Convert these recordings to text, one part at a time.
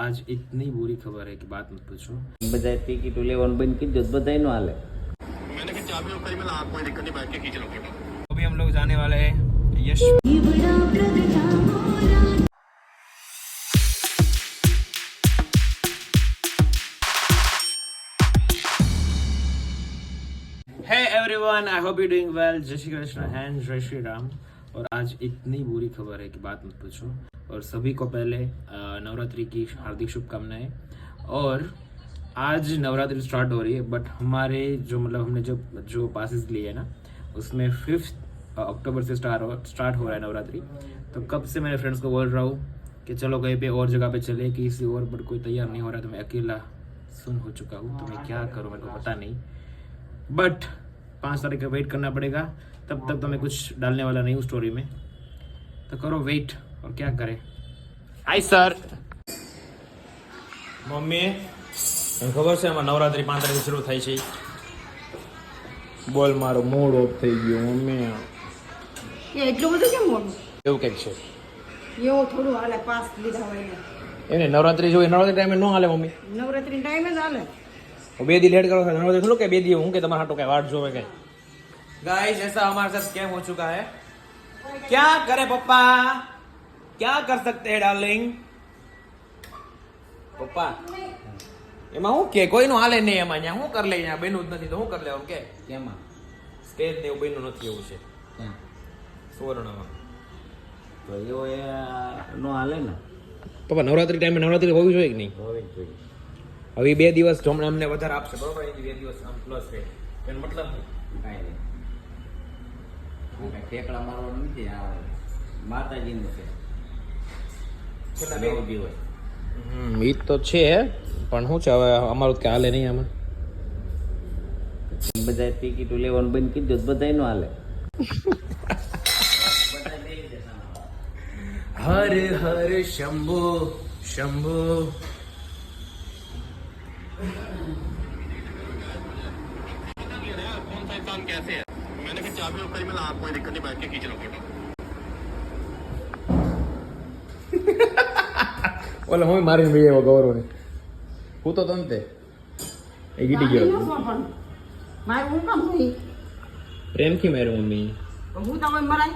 आज इतनी बुरी खबर है कि बात मत पूछो। बजाय टिकट लेवन बंद की जो बधाई नो हाले। मैंने कहा चाबी ऊपर ही मैं आप कोई दिक्कत नहीं बैठ के खींच लो फोटो। अभी हम लोग जाने वाले हैं यश। Hey everyone, I hope you're doing well. जय श्री कृष्ण एंड जय श्री राम। और आज इतनी बुरी खबर है कि बात मत पूछो। और सभी को पहले नवरात्रि की हार्दिक शुभकामनाएं। और आज नवरात्रि स्टार्ट हो रही है, बट हमारे जो हमने जो पासेस लिए है ना, उसमें 5 अक्टूबर से स्टार्ट हो रहा है नवरात्रि। तो कब से मेरे फ्रेंड्स को बोल रहा हूँ कि चलो कहीं पे और जगह पे चले, किसी और, बट कोई तैयार नहीं हो रहा। तो मैं अकेला सुन हो चुका हूँ, तो मैं क्या करूँ मेरे को पता नहीं। बट 5 तारीख का वेट करना पड़ेगा, तब तक तो मैं कुछ डालने वाला नहीं हूँ स्टोरी में। तो करो वेट, और क्या करें। Hi sir. મમ્મી મને ખબર છે આમાં નવરાત્રી 5 તારીખે શરૂ થાય છે। બોલ, મારો મૂડ ઓફ થઈ ગયો મમ્મી। એટલું બધું કેમ મોડું? એવું કંઈક છે એવું થોડું હાલે, પાસ લીધા હોય ને એને નવરાત્રી જોઈએ, નવરાત્રી ટાઈમે ન હાલે મમ્મી। નવરાત્રી ટાઈમે જ હાલે। 2 દી લેટ કરો, नवरात्रि खुलो के 2 दी हूँ कि तुम्हारा हाथों का वाट जो है। गाइस ऐसा हमारे साथ स्कैम हो चुका है। क्या करे पप्पा, क्या कर सकते हैं डार्लिंग। पप्पा એમાં હું કે કોઈનું હાલે નહીં, એમાં અહીંયા હું કરી લે, અહીંયા બન્યું જ નથી તો હું કરી લેવાનું કે કેમાં? સ્ટેજ ને એવું બન્યું નથી, એવું છે ક્યાં? સુવર્ણમાં। તો એવો એ નો હાલે ને. પપ્પા નવરાત્રી ટાઈમે નવરાત્રી હોવી જોઈએ કે નહીં? હોવી જ જોઈએ. હવે 2 દિવસ જમણે અમને વધારે આપશે બરોબર, એથી 2 દિવસ આમ પ્લસ છે એનો મતલબ કાંઈ નહીં. આ કાંઈ ઠેકડા મારવાનું નથી, આ માતાજીનું છે. 9 દિવસ. ઈ તો છે, પણ શું છે હવે અમારું કે હાલે નહીં આમાં। બધાય ટિકિટ લેવાનું બંધ કરી દો તો બધાય નો હાલે. હર હર શંભો શંભો। कौन सा इंसान कैसे है? मैंने कहा चाबी ऊपर ही मैं आप कोई दिक्कत नहीं बैठ के खींच लो फोटो। ઓલા હું મારીને ભાઈ એવો ગૌરવ ને હું તો તંતે એ ગીટી ગયો મારું હું કામ છું પ્રેમથી માર્યો મમ્મી। હું તમે મરાય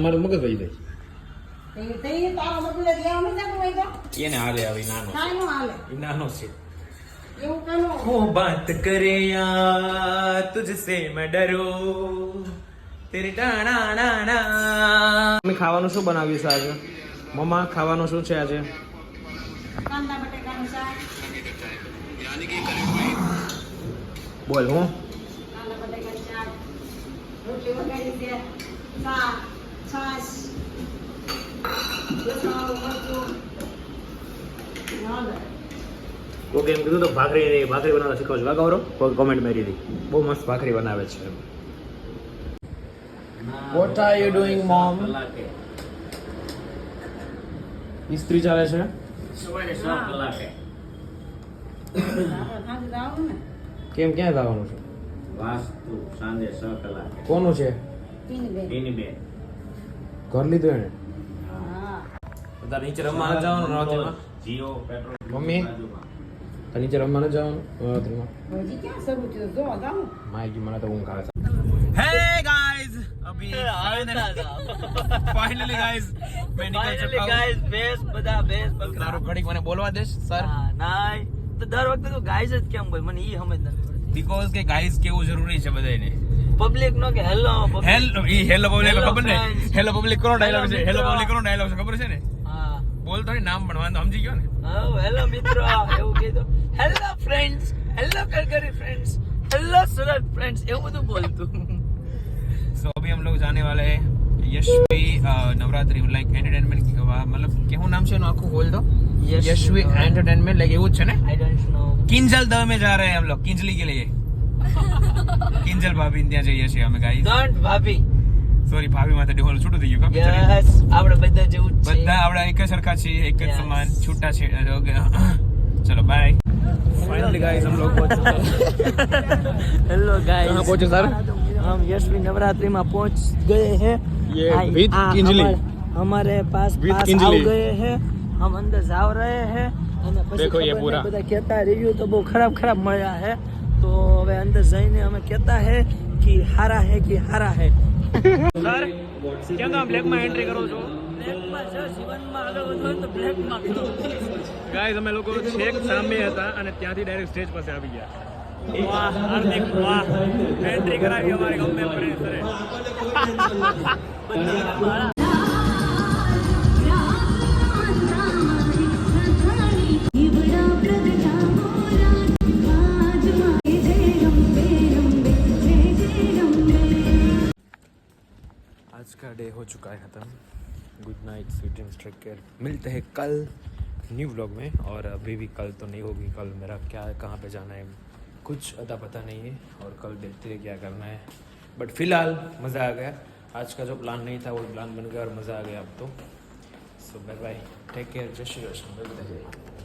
મારું મગજ વહી જાય તે તારો બદલે લેવા ન જતો હોય તો એને હાલે આવી નાનો કાઈ નો હાલે, એ નાનો છે। એવું કાનો वो बात करे या तुझसे मैं डरो तेरे डाना ना ना। મમ્મી ખાવાનું શું બનાવ્યું છે આજે? મમ્મા ખાવાનું શું છે આજે? કાંદા બટેકાનું શાક, બોલ હું કાંદા બટેકાનું શાક, રોટલી વઘારી છે, શાક, છાશ, લસણ, મરચું, નાળિયેર. કોકે એમ કીધું તો ભાખરી બનાવતા શીખો છો ગૌરવ? કોઈ કોમેન્ટ મારી હતી, બહુ મસ્ત ભાખરી બનાવે છે। What are you doing, mom? કલાકે. ઇસ્ત્રી ચાલે છે। સવારે 6 કલાકે. આપણે સાંજે જવાનું ને, કેમ ક્યાં જવાનું છે? વાસ્તુ સાંજે 6 કલાકે. કોનું છે? પીને બે. એની બે. ઘર લીધું એને? હા, બધા નીચે રમવા નથી જવાનું નવરાત્રીમાં? Jio petrol mummy? બાજુમાં. તો નીચે રમવા નથી જવાનું નવરાત્રીમાં? હજી ક્યાં શરૂ થયું? જો જાઉં. માયકી મને તો ઊંઘ આવે છે। Hey guys, अभी finally guys मैं निकल चुका हूँ। गाइस बेस બધા બેસ તારું ઘડીક મને બોલવા દેશ સર? નાય તો દર વખતે તો ગાઈસ જ કેમ બોલ, મને ઈ સમજ નથી પડતી। બીકોઝ કે ગાઈસ કેવું જરૂરી છે બધાને। પબ્લિક નો કે હેલો હેલો ઈ હેલો પબ્લિક Hello ખબર ને? friends. હેલો પબ્લિક કોનો ડાયલોગ છે? Hello હેલો મિત્રો. પબ્લિક કોનો ડાયલોગ છે ખબર છે ને? હા બોલ તો નામ પણ વાંધો સમજી ગયો ને? હા હેલો મિત્રો એવું કીધું, હેલો ફ્રેન્ડ્સ, હેલો કલકરી ફ્રેન્ડ્સ, હેલો સુરત ફ્રેન્ડ્સ, એવું બધું બોલતું। सो अभी हम लोग जाने वाले हैं यशवी नवरात्रि लाइक एंटरटेनमेंट मतलब केहू नाम છે એનું આખું બોલ દો। यशवी एंटरटेनमेंट लाइक એવું જ છે ને? I don't know. किंजल दह में जा रहे हैं हम लोग, किंजली के लिए। किंजल भाभी ત્યાં જઈએ છીએ અમે ગાઈસ। ડોન્ટ ભાભી। સોરી ભાભી માથે ઢોલ છૂટું થઈ ગયું કા? યસ આપણે બધા જેવું જ છે। બધા આપણે એક જ સરખા છીએ, એક જ Yes. સમાન છૂટા છે। चलो बाय। फाइनली गाइस हम लोग पहुंच चुके हैं। हेलो गाइस, कहाँ पहुंचे सर? हम यशवी नवरात्रि में पहुंच गए हैं। ये with किंजली। हमारे पास With पास किंजली। आ गए हैं हम अंदर जा रहे हैं અને પછી देखो ये ખબર पूरा। નહીં, બધા કહેતા રિવ્યુ તો બહુ ખરાબ મળ્યા है તો હવે અંદર જઈને અમે કહેતા है कि हारा है कि हारा है સર કેમ તમે બ્લેકમાં એન્ટ્રી કરો છો બ્લેકમાં જો જીવનમાં આગળ વધવું હોય તો બ્લેકમાં કરો ગાઈઝ અમે લોકો છેક સામે હતા અને ત્યાંથી ડાયરેક્ટ સ્ટેજ પાસે આવી ગયા વાહ હાર્દિક વાહ એન્ટ્રી કરાવી અમારી ગમે ફ્રેન્ડ आज का डे हो चुका है ख़त्म good night sweet dreams take care मिलते हैं कल न्यू व्लॉग में और अभी भी कल तो नहीं होगी कल मेरा क्या कहाँ पे जाना है कुछ अता पता नहीं है और कल देखते हैं क्या करना है बट फिलहाल मज़ा आ गया आज का जो प्लान नहीं था वो प्लान बन गया और मज़ा आ गया अब तो सो बाय बाय टेक केयर जय श्री कृष्ण मिलते हैं